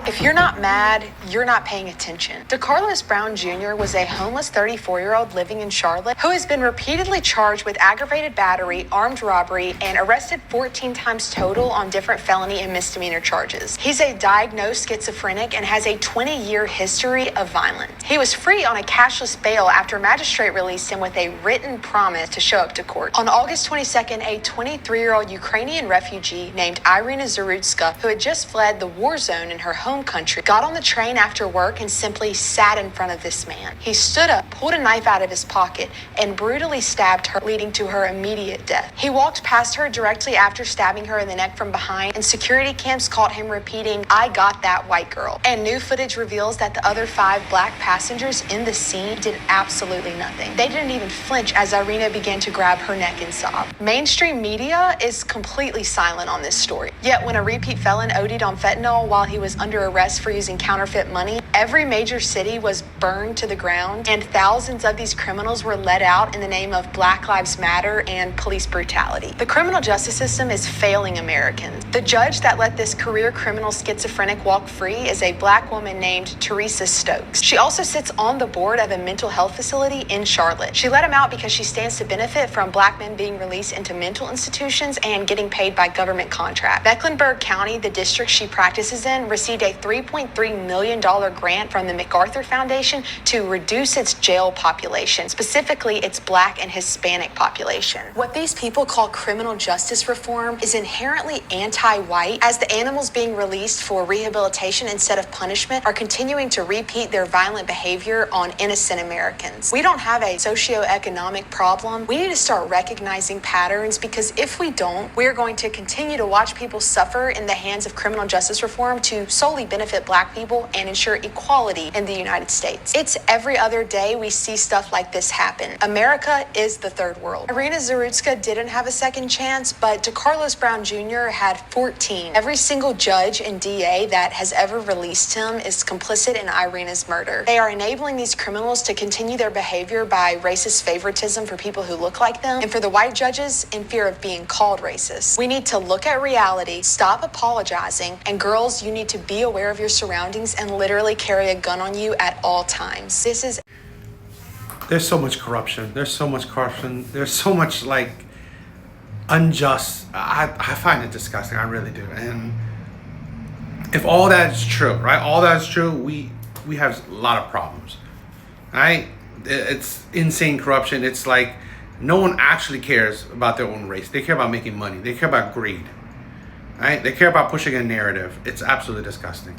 If you're not mad, you're not paying attention. DeCarlos Brown Jr. was a homeless 34-year-old living in Charlotte who has been repeatedly charged with aggravated battery, armed robbery, and arrested 14 times total on different felony and misdemeanor charges. He's a diagnosed schizophrenic and has a 20-year history of violence. He was free on a cashless bail after a magistrate released him with a written promise to show up to court. On August 22nd, a 23-year-old Ukrainian refugee named Iryna Zarutska, who had just fled the war zone in her home country, got on the train after work and simply sat in front of this man. He stood up, pulled a knife out of his pocket, and brutally stabbed her, leading to her immediate death. He walked past her directly after stabbing her in the neck from behind, and security cams caught him repeating, "I got that white girl." And new footage reveals that the other 5 black passengers in the scene did absolutely nothing. They didn't even flinch as Iryna began to grab her neck and sob. Mainstream media is completely silent on this story. Yet when a repeat felon OD'd on fentanyl while he was under arrest for using counterfeit money, every major city was burned to the ground, and thousands of these criminals were let out in the name of Black Lives Matter and police brutality. The criminal justice system is failing Americans. The judge that let this career criminal schizophrenic walk free is a black woman named Teresa Stokes. She also sits on the board of a mental health facility in Charlotte. She let him out because she stands to benefit from black men being released into mental institutions and getting paid by government contract. Mecklenburg County, the district she practices in, received a $3.3 million grant from the MacArthur Foundation to reduce its jail population, specifically its black and Hispanic population. What these people call criminal justice reform is inherently anti-white, as the animals being released for rehabilitation instead of punishment are continuing to repeat their violent behavior on innocent Americans. We don't have a socioeconomic problem. We need to start recognizing patterns, because if we don't, we're going to continue to watch people suffer in the hands of criminal justice reform to solely benefit black people and ensure equality in the United States. It's every other day we see stuff like this happen. America is the third world. Iryna Zarutska didn't have a second chance, but DeCarlos Brown Jr. had 14. Every single judge and DA that has ever released him is complicit in Iryna's murder. They are enabling these criminals to continue their behavior by racist favoritism for people who look like them, and for the white judges, in fear of being called racist. We need to look at reality, stop apologizing, and girls, you need to be aware of your surroundings and literally carry a gun on you at all times. There's so much corruption. There's so much unjust. I find it disgusting. I really do. And if all that is true, right? All that is true, we have a lot of problems, right? It's insane corruption. It's like no one actually cares about their own race. They care about making money. They care about greed, right? They care about pushing a narrative. It's absolutely disgusting.